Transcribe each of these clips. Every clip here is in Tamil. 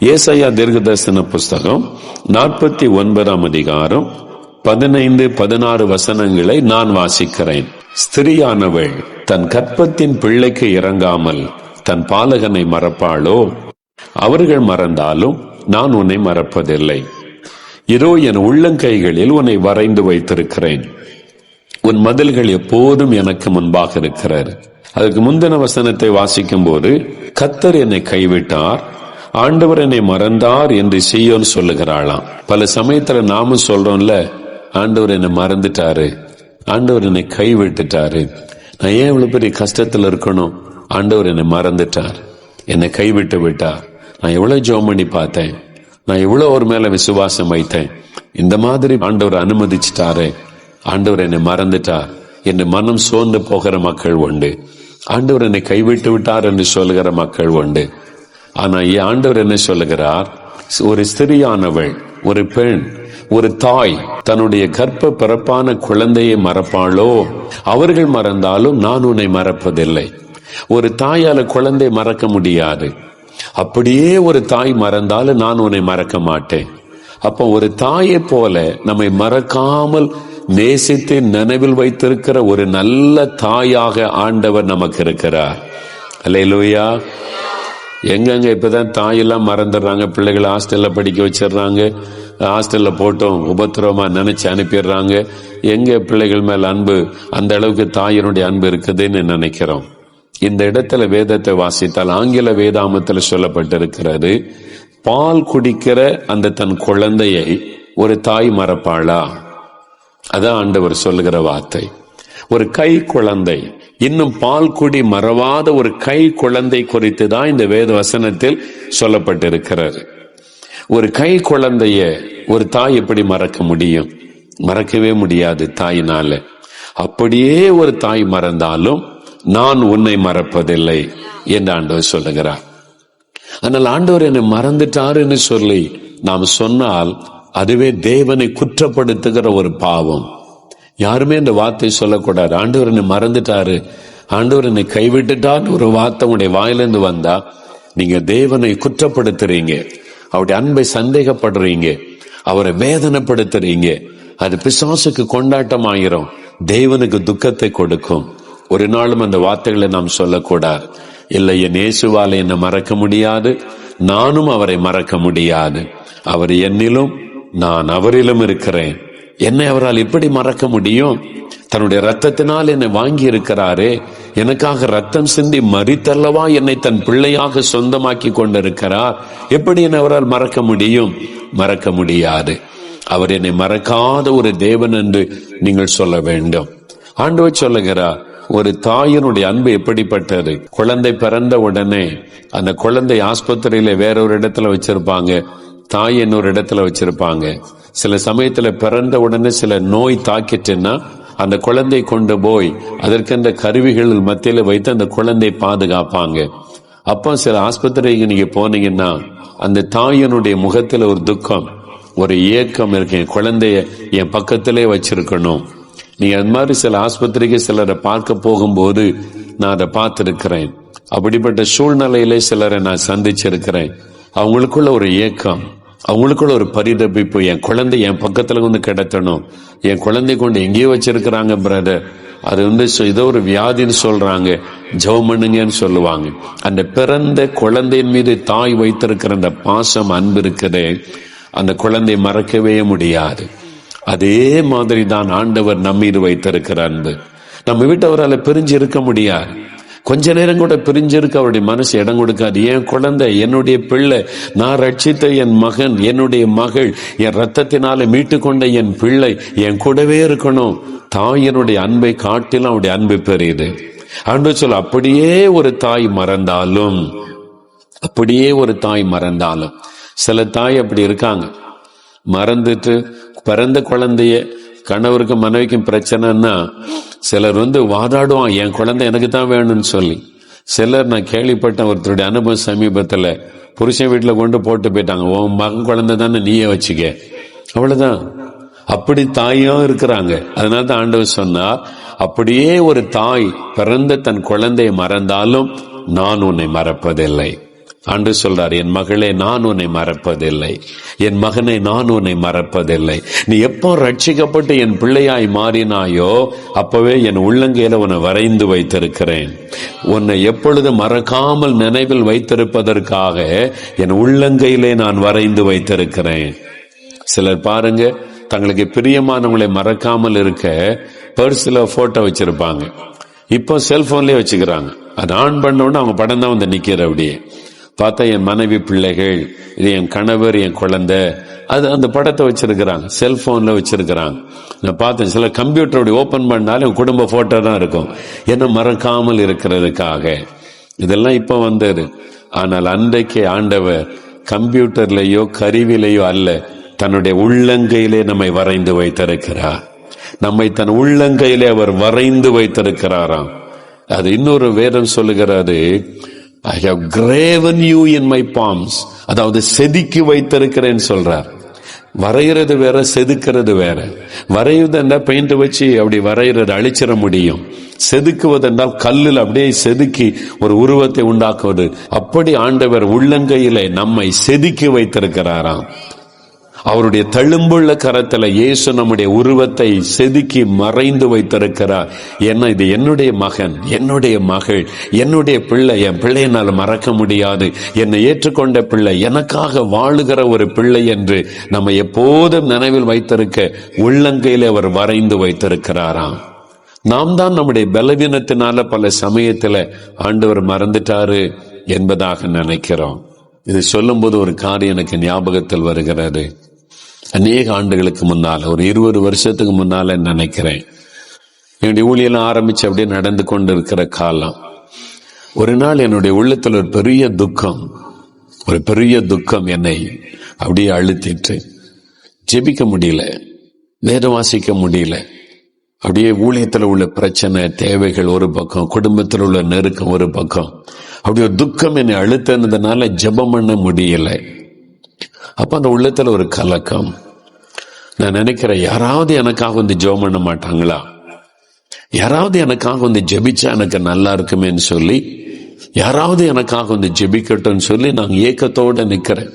ஏசாயா தீர்க்கதரிசன புஸ்தகம் 49 அதிகாரம் 15-16 வசனங்களை நான் வாசிக்கிறேன். ஸ்திரியானவள் தன் கற்பத்தின் பிள்ளைக்கு இறங்காமல் தன் பாலகனை மறப்பாளோ? அவர்கள் மறந்தாலும் நான் உன்னை மறப்பதில்லை. இதோ என் உள்ளங்கைகளில் உன்னை வரைந்து வைத்திருக்கிறேன். உன் மதில்கள் எப்போதும் எனக்கு முன்பாக இருக்கிறார். அதுக்கு முந்தின வசனத்தை வாசிக்கும் போது, கர்த்தர் என்னை கைவிட்டார், ஆண்டவர் என்னை மறந்தார் என்று சீயோன் சொல்லுகிறாளாம். பல சமயத்துல நாமும் சொல்றோம்ல, ஆண்டவர் என்னை மறந்துட்டாரு, ஆண்டவர் என்னை கைவிட்டுட்டாரு, நான் ஏன் இவ்வளவு பெரிய கஷ்டத்துல இருக்கணும், ஆண்டவர் என்னை மறந்துட்டார், என்னை கைவிட்டு விட்டார், நான் எவ்வளவு ஜெபம் பண்ணி பார்த்தேன், நான் எவ்வளவு ஒரு மேல விசுவாசம் வைத்தேன், இந்த மாதிரி ஆண்டவர் அனுமதிச்சிட்டாரு, ஆண்டவர் என்னை மறந்துட்டார் என்று மனம் சோர்ந்து போகிற மக்கள் உண்டு. ஆண்டவர் என்னை கைவிட்டு விட்டார் என்று சொல்லுகிற மக்கள் உண்டு. ஆனா ஆண்டவர் என்ன சொல்லுகிறார்? ஒரு ஸ்திரியானவள், ஒரு பெண், ஒரு தாய் தன்னுடைய கர்ப்ப பிறப்பான குழந்தையை மறப்பாளோ? அவர்கள் மறந்தாலும் நான் உன்னை மறப்பதில்லை. ஒரு தாயால குழந்தை மறக்க முடியாது. அப்படியே ஒரு தாய் மறந்தாலும் நான் உன்னை மறக்க மாட்டேன். அப்ப ஒரு தாயை போல நம்மை மறக்காமல் நேசித்து நினைவில் வைத்திருக்கிற ஒரு நல்ல தாயாக ஆண்டவர் நமக்கு இருக்கிறார். அல்லேலூயா. எங்கெங்க இப்பதான் தாயெல்லாம் மறந்துடுறாங்க. பிள்ளைகளை ஹாஸ்டல்ல படிக்க வச்சிடறாங்க, ஹாஸ்டல்ல போட்டோம் உபத்திரவமா நினைச்சு அனுப்பிடுறாங்க. எங்க பிள்ளைகள் மேல அன்பு, அந்த அளவுக்கு தாயினுடைய அன்பு இருக்குதுன்னு நினைக்கிறோம். இந்த இடத்துல வேதத்தை வாசித்தால் ஆங்கில வேதாமத்தில் சொல்லப்பட்டிருக்கிறது, பால் குடிக்கிற அந்த தன் குழந்தையை ஒரு தாய் மறப்பாளா? அதான் ஆண்டவர் சொல்லுகிற வார்த்தை. ஒரு கை குழந்தை, இன்னும் பால் குடி மறவாத ஒரு கை குழந்தை குறித்து தான் இந்த வேத வசனத்தில் சொல்லப்பட்டிருக்கிறது. ஒரு கை குழந்தைய ஒரு தாய் எப்படி மறக்க முடியும்? மறக்கவே முடியாது தாயினால. அப்படியே ஒரு தாய் மறந்தாலும் நான் உன்னை மறப்பதில்லை என்று ஆண்டவர் சொல்லுகிறார். ஆனால் ஆண்டவர் என்னை மறந்துட்டாருன்னு சொல்லி நாம் சொன்னால் அதுவே தேவனை குற்றப்படுத்துகிற ஒரு பாவம். யாருமே இந்த வார்த்தை சொல்லக்கூடாது. ஆண்டவர் என்னை மறந்துட்டாரு, ஆண்டவர் என்னை கைவிட்டுட்டான்னு ஒரு வார்த்தை உங்களுடைய வாயிலிருந்து வந்தா நீங்க தேவனை குற்றப்படுத்துறீங்க, அவருடைய அன்பை சந்தேகப்படுறீங்க, அவரை வேதனைப்படுத்துறீங்க. அது பிசாசுக்கு கொண்டாட்டம் ஆயிரும், தேவனுக்கு துக்கத்தை கொடுக்கும். ஒரு நாளும் அந்த வார்த்தைகளை நாம் சொல்லக்கூடாது. இல்லை, என் இயேசுவால என்னை மறக்க முடியாது, நானும் அவரை மறக்க முடியாது. அவர் என்னிலும் நான் அவரிலும் இருக்கிறேன். என்னை அவரால் எப்படி மறக்க முடியும்? தன்னுடைய ரத்தத்தினால் என்னை வாங்கி இருக்கிறாரே, எனக்காக ரத்தம் சிந்தி மரித்தல்லவா என்னை தன் பிள்ளையாக சொந்தமாக்கி கொண்டிருக்கிறார். எப்படி என்னை அவரால் மறக்க முடியும்? மறக்க முடியாது. அவர் என்னை மறக்காத ஒரு தேவன் என்று நீங்கள் சொல்ல வேண்டும். ஆண்டவர் சொல்லுகிறார், ஒரு தாயினுடைய அன்பு எப்படிப்பட்டது. குழந்தை பிறந்த உடனே அந்த குழந்தை ஆஸ்பத்திரியில வேறொரு இடத்துல வச்சிருப்பாங்க, தாய் இன்னொரு இடத்துல வச்சிருப்பாங்க. சில சமயத்துல பிறந்த உடனே சில நோய் தாக்கிட்டுன்னா அந்த குழந்தை கொண்டு போய் அதற்கென்ற கருவிகள் மத்தியில வைத்து அந்த குழந்தை பாதுகாப்பாங்க. அப்போ சில ஆஸ்பத்திரிக்கு நீங்க போனீங்கன்னா அந்த தாயினுடைய முகத்துல ஒரு துக்கம், ஒரு ஏக்கம் இருக்கு, என் குழந்தைய என் பக்கத்திலே வச்சிருக்கணும். நீங்க அது மாதிரி சில ஆஸ்பத்திரிக்கு சிலரை பார்க்க போகும்போது நான் அதை பார்த்திருக்கிறேன். அப்படிப்பட்ட சூழ்நிலையிலே சிலரை நான் சந்திச்சிருக்கிறேன். அவங்களுக்குள்ள ஒரு ஏக்கம், அவங்களுக்குள்ள ஒரு பரிதபிப்பு, என் குழந்தை என் பக்கத்துல வந்து கிடத்தணும், என் குழந்தை கொண்டு எங்கேயோ வச்சிருக்கிறாங்க பிரதர், அது ஏதோ ஒரு வியாதின்னு சொல்றாங்க, ஜெபம் பண்ணுங்கன்னு சொல்லுவாங்க. அந்த பிறந்த குழந்தையின் மீது தாய் வைத்திருக்கிற அந்த பாசம், அன்பு இருக்குதே, அந்த குழந்தை மறக்கவே முடியாது. அதே மாதிரி தான் ஆண்டவர் நம்மீது வைத்திருக்கிற அன்பு. நம்ம வீட்டு அவரால் பிரிஞ்சு இருக்க முடியாது. கொஞ்ச நேரம் கூட பிரிஞ்சிருக்க அவருடைய மனசு இடம் கொடுக்காது. என் குழந்தை, என்னுடைய பிள்ளை, நான் ரட்சித்த என் மகன், என்னுடைய மகள், என் ரத்தத்தினால மீட்டு கொண்ட என் பிள்ளை என் கூடவே இருக்கணும். தாயினுடைய அன்பை காட்டிலும் அவருடைய அன்பு பெரியது. ஆண்டவர் சொல்ல, அப்படியே ஒரு தாய் மறந்தாலும், அப்படியே ஒரு தாய் மறந்தாலும், சில தாய் அப்படி இருக்காங்க, மறந்துட்டு பிறந்த குழந்தைய, கணவருக்கு மனைவிக்கும் பிரச்சனைன்னா சிலர் வாதாடுவான், என் குழந்தை எனக்கு தான் வேணும்னு சொல்லி. சிலர், நான் கேள்விப்பட்ட ஒருத்தருடைய அனுபவம் சமீபத்துல, புருஷன் வீட்டுல கொண்டு போட்டு போயிட்டாங்க, உன் மகன் குழந்தை தானே நீயே வச்சுக்க, அவ்வளவுதான். அப்படி தாயும் இருக்கிறாங்க. அதனால தான் ஆண்டவர் சொன்னார், அப்படியே ஒரு தாய் பிறந்த தன் குழந்தையை மறந்தாலும் நான் உன்னை மறப்பதில்லை. ஆண்டு சொல்றார், என் மகளே நான் உன்னை மறப்பதில்லை, என் மகனை நான் உன்னை மறப்பதில்லை. நீ எப்போ ரட்சிக்கப்பட்டு என் பிள்ளையாய் மாறினாயோ அப்பவே என் உள்ளங்கையில உன்னை வரைந்து வைத்திருக்கிறேன். உன்னை எப்பொழுது மறக்காமல் நினைவில் வைத்திருப்பதற்காக என் உள்ளங்கையிலே நான் வரைந்து வைத்திருக்கிறேன். சிலர் பாருங்க, தங்களுக்கு பிரியமானவங்களை மறக்காமல் இருக்க பர்ஸ்ல போட்டோ வச்சிருப்பாங்க. இப்போ செல்போன்லயே வச்சுக்கிறாங்க. அது ஆன் பண்ண உடனே அவங்க படம் தான் வந்து நிக்கிற. அப்படியே பார்த்தா என் மனைவி, பிள்ளைகள், இது என் கணவர், என் குழந்தை, அது அந்த படத்தை வச்சிருக்கிறாங்க, செல்போன்ல வச்சிருக்கிறாங்க. நான் பார்த்தேன், சில கம்ப்யூட்டரோட ஓபன் பண்ணாலும் குடும்ப போட்டோ தான் இருக்கும், என்ன மறக்காமல் இருக்கிறதுக்காக. இதெல்லாம் இப்ப வந்தது. ஆனால் அன்றைக்கு ஆண்டவர் கம்ப்யூட்டர்லயோ கருவிலையோ அல்ல, தன்னுடைய உள்ளங்கையிலே நம்மை வரைந்து வைத்திருக்கிறார். நம்மை தன் உள்ளங்கையிலே அவர் வரைந்து வைத்திருக்கிறாராம். அது இன்னொரு வேதம் சொல்லுகிறது, I have graven you in my palms. அதாவது செதுக்கி வைத்திருக்கிறேன் சொல்றார். வரைகிறது வேற, செதுக்கிறது வேற. வரைவதென்றால் பெயிண்ட் வச்சு அப்படி வரைகிறது, அழிச்சிட முடியும். செதுக்குவதென்றால் கல்லில் அப்படியே செதுக்கி ஒரு உருவத்தை உண்டாக்குவது. அப்படி ஆண்டவர் உள்ளங்கையிலே நம்மை செதுக்கி வைத்திருக்கிறாராம். அவருடைய தழும்புள்ள கரத்துல இயேசு நம்முடைய உருவத்தை செதுக்கி மறைந்து வைத்திருக்கிறார். என்ன, இது என்னுடைய மகன், என்னுடைய மகள், என்னுடைய பிள்ளை, என் பிள்ளையினால் மறக்க முடியாது, என்னை ஏற்றுக்கொண்ட பிள்ளை, எனக்காக வாழுகிற ஒரு பிள்ளை என்று நம்ம எப்போதும் நினைவில் வைத்திருக்க உள்ளங்கையில அவர் வரைந்து வைத்திருக்கிறாராம். நாம் தான் நம்முடைய பலவீனத்தினால பல சமயத்துல ஆண்டவர் மறந்துட்டாரு என்பதாக நினைக்கிறோம். இது சொல்லும் போது ஒரு காரியம் எனக்கு ஞாபகத்தில் வருகிறது. அநேக ஆண்டுகளுக்கு முன்னால, ஒரு 20 வருஷத்துக்கு முன்னால நினைக்கிறேன், என்னுடைய ஊழியெல்லாம் ஆரம்பிச்சு அப்படியே நடந்து கொண்டு இருக்கிற காலம். ஒரு நாள் என்னுடைய உள்ளத்தில் ஒரு பெரிய துக்கம் என்னை அப்படியே அழுத்திட்டு, ஜெபிக்க முடியல, வேதம் வாசிக்க முடியல. அப்படியே ஊழியத்தில் உள்ள பிரச்சனை, தேவைகள் ஒரு பக்கம், குடும்பத்தில் உள்ள நெருக்கம் ஒரு பக்கம், அப்படி ஒரு துக்கம் என்னை அழுத்தினதுனால ஜெபம் பண்ண முடியல. அப்ப அந்த உள்ளத்துல ஒரு கலக்கம். நான் நினைக்கிறேன், யாராவது எனக்காக வந்து ஜெபம் பண்ண மாட்டாங்களா, யாராவது எனக்காக வந்து ஜெபிச்சா எனக்கு நல்லா இருக்குமேன்னு சொல்லி, யாராவது எனக்காக வந்து ஜெபிக்கட்டும் சொல்லி நான் ஏக்கத்தோட நிக்கிறேன்.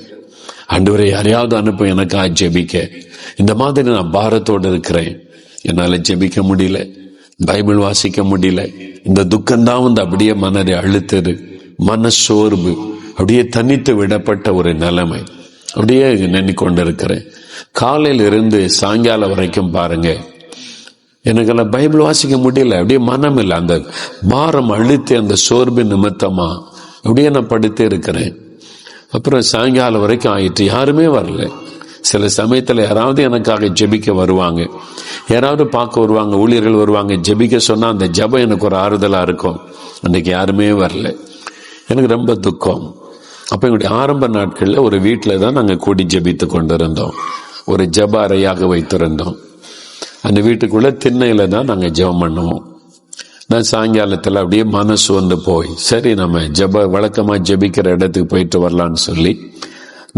ஆண்டவரே, யாரையாவது அனுப்ப எனக்காக ஜெபிக்க. இந்த மாதிரி நான் பாரத்தோடு இருக்கிறேன். என்னால ஜெபிக்க முடியல, பைபிள் வாசிக்க முடியல. இந்த துக்கம்தான் வந்து அப்படியே மனதை அழுத்தது, மனசோர்வு, அப்படியே தனித்து விடப்பட்ட ஒரு நிலைமை. அப்படியே நினைக்கொண்டிருக்கிறேன். காலையில இருந்து சாயங்காலம் வரைக்கும் பாருங்க, எனக்கெல்லாம் பைபிள் வாசிக்க முடியல. அப்படியே மனம் இல்லை, அந்த பாரம் அழுத்தி அந்த சோர்வு நிமித்தமா அப்படியே நான் படுத்தே இருக்கிறேன். அப்புறம் சாயங்காலம் வரைக்கும் ஆயிட்டு, யாருமே வரல. சில சமயத்துல யாராவது எனக்காக ஜெபிக்க வருவாங்க, யாராவது பார்க்க வருவாங்க, ஊழியர்கள் வருவாங்க, ஜெபிக்க சொன்னா அந்த ஜெபம் எனக்கு ஒரு ஆறுதலா இருக்கும். அன்னைக்கு யாருமே வரல. எனக்கு ரொம்ப துக்கம். அப்ப எங்களுடைய ஆரம்ப நாட்கள்ல ஒரு வீட்டுல தான் நாங்க கூடி ஜெபித்து கொண்டிருந்தோம். ஒரு ஜெப அறையாக வைத்திருந்தோம். அந்த வீட்டுக்குள்ள திண்ணையில தான் நாங்க ஜெபம் பண்ணுவோம். நான் சாயங்காலத்துல அப்படியே மனசு வந்து போய், சரி நம்ம வழக்கமா ஜெபிக்கிற இடத்துக்கு போயிட்டு வரலான்னு சொல்லி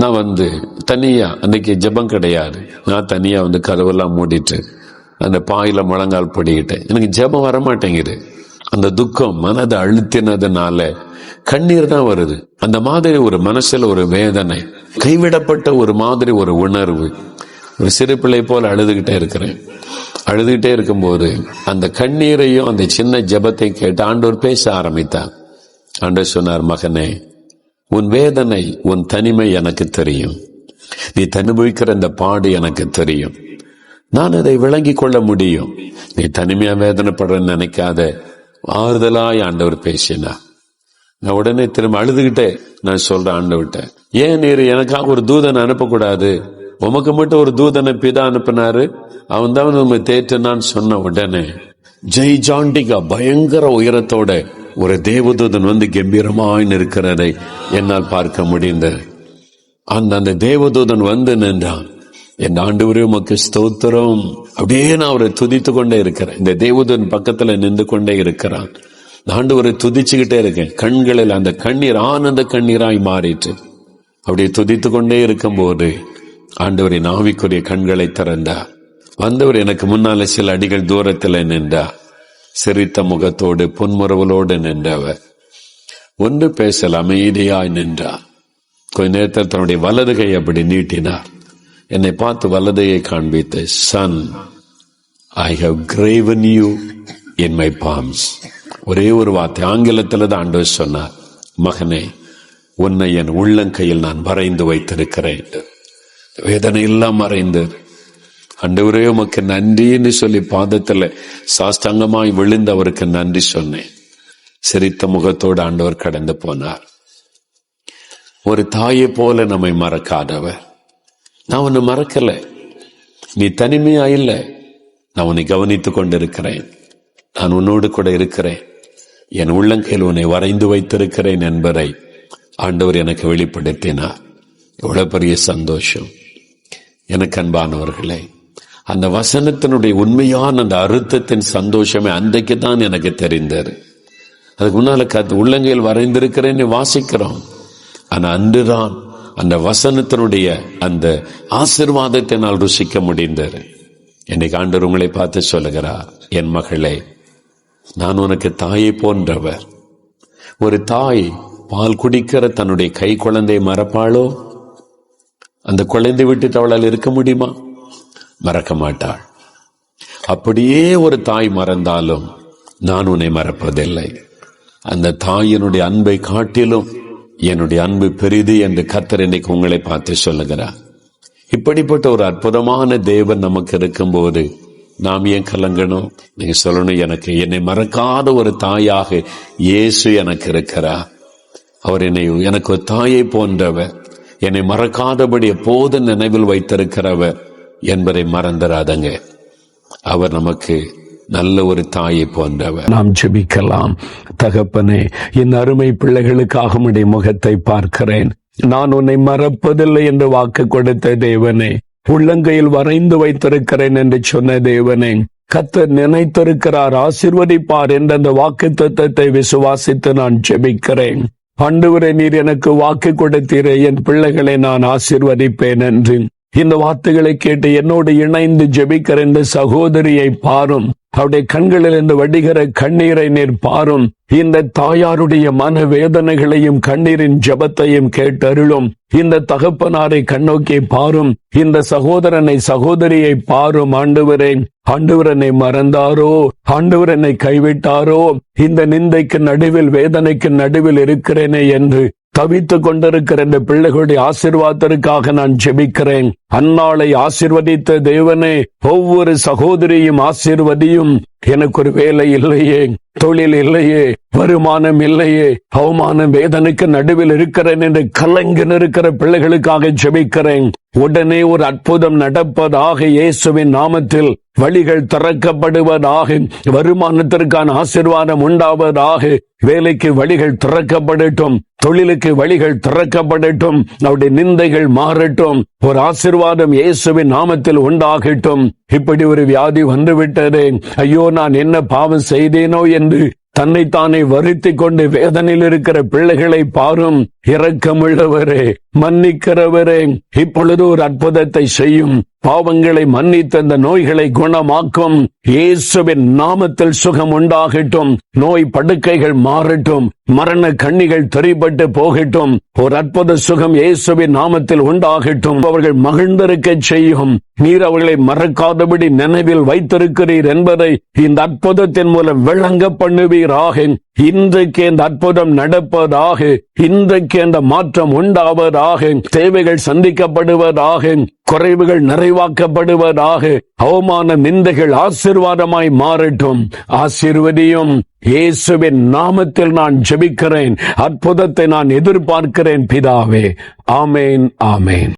நான் வந்து தனியா, அன்னைக்கு ஜெபம் கிடையாது, நான் தனியா வந்து கதவெல்லாம் மூடிட்டு அந்த பாயில முழங்கால் படிக்கிட்டேன். எனக்கு ஜெபம் வரமாட்டேங்குது. அந்த துக்கம் மனதை அழுத்தினதுனால கண்ணீர் தான் வருது. அந்த மாதிரி ஒரு மனசுல ஒரு வேதனை, கைவிடப்பட்ட ஒரு மாதிரி ஒரு உணர்வு. ஒரு சிறு பிள்ளை போல அழுதுகிட்டே இருக்கும்போது அந்த கண்ணீரையும் அந்த சின்ன ஜெபத்தை கேட்டு ஆண்டவர் பேச ஆரம்பித்தார். ஆண்டவர் சொன்னார், மகனே, உன் வேதனை, உன் தனிமை எனக்கு தெரியும், நீ அனுபவிக்கிற இந்த பாடு எனக்கு தெரியும், நான் அதை விளங்கி கொள்ள முடியும். நீ தனிமையா வேதனைப்படுற நினைக்காத, ஆறுதலாய் ஆண்டவர் பேசினார். நான் உடனே திரும்ப அழுதுகிட்டே நான் சொல்றேன், ஆண்டவர்கிட்ட, ஏன் நீர் எனக்காக ஒரு தூதனை அனுப்பக்கூடாது? உமக்கு மட்டும் ஒரு தூதனை பிதா அனுப்பினாரு, அவன் தான் நம்ம தேற்றினான்னு சொன்ன உடனே ஜெய்ஜாண்டிகா பயங்கர உயரத்தோட ஒரு தேவதூதன் வந்து கம்பீரமாய் இருக்கிறதை என்னால் பார்க்க முடிந்தது. அந்த தேவதூதன் வந்து நின்றான். என் ஆண்டவரே உமக்கு ஸ்தோத்திரம். அப்படியே நான் அவரை துதித்து கொண்டே இருக்கிறேன். இந்த தேவதூதன் பக்கத்துல நின்று கொண்டே இருக்கிறான். ஆண்டவரை துதிச்சுக்கிட்டே இருக்கேன். கண்களில் அந்த கண்ணீர் ஆனந்த கண்ணீராய் மாறிட்டு அப்படியே துதித்து கொண்டே இருக்கும் போது ஆண்டவரின் ஆவிக்குரிய கண்களை திறந்தார். வந்தவர் எனக்கு முன்னால சில அடிகள் தூரத்தில் நின்றார். சிரித்த முகத்தோடு புன்முறவலோடு நின்றவர். ஒன்று பேசல, அமைதியாய் நின்றார். கொஞ்ச நேரத்தில் தன்னுடைய வலது கை அப்படி நீட்டினார். என்னை பார்த்து வலதையை காண்பித்து, son, I have graven you in my palms. ஒரே ஒரு வார்த்தை, ஆங்கிலத்தில் தான் ஆண்டவர் சொன்னார், மகனே, உன்னை என் உள்ளங்கையில் நான் வரைந்து வைத்திருக்கிறேன். வேதனை எல்லாம் மறைந்து, ஆண்டவரே உமக்கு நன்றின்னு சொல்லி பாதத்தில் சாஷ்டாங்கமாய் விழுந்து அவருக்கு நன்றி சொன்னேன். சிரித்த முகத்தோடு ஆண்டவர் கடந்து போனார். ஒரு தாயை போல நம்மை மறக்காதவர். நான் உன்னை மறக்கல, நீ தனிமையா இல்ல, நான் உன்னை கவனித்துக் கொண்டிருக்கிறேன், நான் உன்னோடு கூட இருக்கிறேன், என் உள்ளங்கையில் உன்னை வரைந்து வைத்திருக்கிறேன் என்பதை ஆண்டவர் எனக்கு வெளிப்படுத்தினார். எவ்வளவு பெரிய சந்தோஷம் எனக்கு. அன்பானவர்களே, அந்த வசனத்தினுடைய உண்மையான அந்த அர்த்தத்தின் சந்தோஷமே அன்றைக்கு தான் எனக்கு தெரிந்தது. அதுக்கு முன்னால உள்ளங்கையில் வரைந்திருக்கிறேன்னு வாசிக்கிறோம். ஆனா அன்றுதான் அந்த வசனத்தினுடைய அந்த ஆசீர்வாதத்தை நான் ருசிக்க முடிந்தது. என்னைக்கு ஆண்டவர் உங்களை பார்த்து சொல்லுகிறார், என் மகளே, நான் உனக்கு தாயை போன்றவர். ஒரு தாய் பால் குடிக்கிற தன்னுடைய கை குழந்தையை மறப்பாளோ? அந்த குழந்தை விட்டு அவளால் இருக்க முடியுமா? மறக்க மாட்டாள். அப்படியே ஒரு தாய் மறந்தாலும் நான் உன்னை மறப்பதில்லை. அந்த தாயினுடைய அன்பை காட்டிலும் என்னுடைய அன்பு பெரிது என்று கர்த்தர் இன்னைக்கு உங்களை பார்த்து சொல்லுகிறார். இப்படிப்பட்ட ஒரு அற்புதமான தேவன் நமக்கு இருக்கும்போது நாம் ஏன் கலங்கணும்? நீங்க சொல்லணும், எனக்கு என்னை மறக்காத ஒரு தாயாக இயேசு எனக்கு இருக்கிறார். அவர் எனக்கு ஒரு தாயை போன்றவர், என்னை மறக்காதபடி எப்போது நினைவில் வைத்திருக்கிறவர் என்பதை மறந்துடாதங்க. அவர் நமக்கு நல்ல ஒரு தாயை போன்றவர். நாம் ஜெபிக்கலாம். தகப்பனே, என் அருமை பிள்ளைகளுக்காக உம்முடைய முகத்தை பார்க்கிறேன். நான் உன்னை மறப்பதில்லை என்று வாக்கு கொடுத்த தேவனே, உள்ளங்கையில் வரைந்து வைத்திருக்கிறேன் என்று சொன்ன தேவனே, கர்த்தர் நினைத்திருக்கிறார், ஆசீர்வதிப்பார் என்ற அந்த வாக்கு தத்தத்தை விசுவாசித்து நான் ஜெபிக்கிறேன். ஆண்டவரே, நீர் எனக்கு வாக்கு கொடுத்தீரே, என் பிள்ளைகளை நான் ஆசீர்வதிப்பேன் என்று. இந்த வார்த்தைகளை கேட்டு என்னோடு இணைந்து ஜெபிக்கிற இந்த சகோதரியை பாரும். அவருடைய கண்களில் இருந்து வடிகிற கண்ணீரை நீர் பாரும். இந்த தாயாருடைய மன வேதனைகளையும் கண்ணீரின் ஜெபத்தையும் கேட்டருளும். இந்த தகப்பனாரை கண்ணோக்கி பாரும். இந்த சகோதரனை சகோதரியை பாரும். ஆண்டவரனை மறந்தாரோ? ஆண்டவரனை கைவிட்டாரோ? இந்த நிந்தைக்கு நடுவில், வேதனைக்கு நடுவில் இருக்கிறேனே என்று தவித்துக் கொண்டிருக்கிற இந்த பிள்ளைகளுடைய ஆசீர்வாதத்திற்காக நான் ஜெபிக்கிறேன். அன்னாளை ஆசீர்வதித்த தேவனே, ஒவ்வொரு சகோதரியும் ஆசீர்வதியும். எனக்கு ஒரு வேலை இல்லையே, தொழில் இல்லையே, வருமானம் இல்லையே, அவமான வேதனைக்கு நடுவில் இருக்கிறேன் என்று கலங்கி நிற்கிற பிள்ளைகளுக்காக ஜெபிக்கிறேன். உடனே ஒரு அற்புதம் நடப்பதாக, இயேசுவின் நாமத்தில் வழிகள் திறக்கப்படுவதாக, வருமானத்திற்கான ஆசீர்வாதம் உண்டாவதாக, வேலைக்கு வழிகள் திறக்கப்படட்டும், தொழிலுக்கு வழிகள் திறக்கப்படட்டும், அவருடைய நிந்தைகள் மாறட்டும், ஒரு ஆசீர்வாதம் இயேசுவின் நாமத்தில் உண்டாகட்டும். இப்படி ஒரு வியாதி வந்துவிட்டதே, ஐயோ நான் என்ன பாவம் செய்தேனோ என்று தன்னைத்தானே வருத்தி கொண்டு வேதனையில் இருக்கிற பிள்ளைகளை பாரும். இரக்கமுள்ளவரே, மன்னிக்கிறவரே, இப்பொழுது ஒரு அற்புதத்தை செய்யும். பாவங்களை மன்னித்த அந்த நோய்களை குணமாக்கும். இயேசுவின் நாமத்தில் சுகம் உண்டாகட்டும். நோய் படுக்கைகள் மாறட்டும். மரண கண்ணிகள் தெரிபட்டு போகட்டும். ஒரு அற்புத சுகம் இயேசுவின் நாமத்தில் உண்டாகட்டும். அவர்கள் மகிழ்ந்திருக்க செய்யும். நீர் அவர்களை மறக்காதபடி நினைவில் வைத்திருக்கிறீர் என்பதை இந்த அற்புதத்தின் மூலம் விளங்க பண்ணுவீராக. இன்றைக்கு இந்த அற்புதம் நடப்பதாக. இன்றைக்கு இந்த மாற்றம் உண்டாவதாக. தேவைகள் சந்திக்கப்படுவதாக. குறைவுகள் நிறைவாக்கப்படுவதாக. அவமான நிந்தைகள் ஆசீர்வாதமாய் மாறட்டும். ஆசீர்வதியும். இயேசுவின் நாமத்தில் நான் ஜெபிக்கிறேன். அற்புதத்தை நான் எதிர்பார்க்கிறேன் பிதாவே. ஆமேன், ஆமேன்.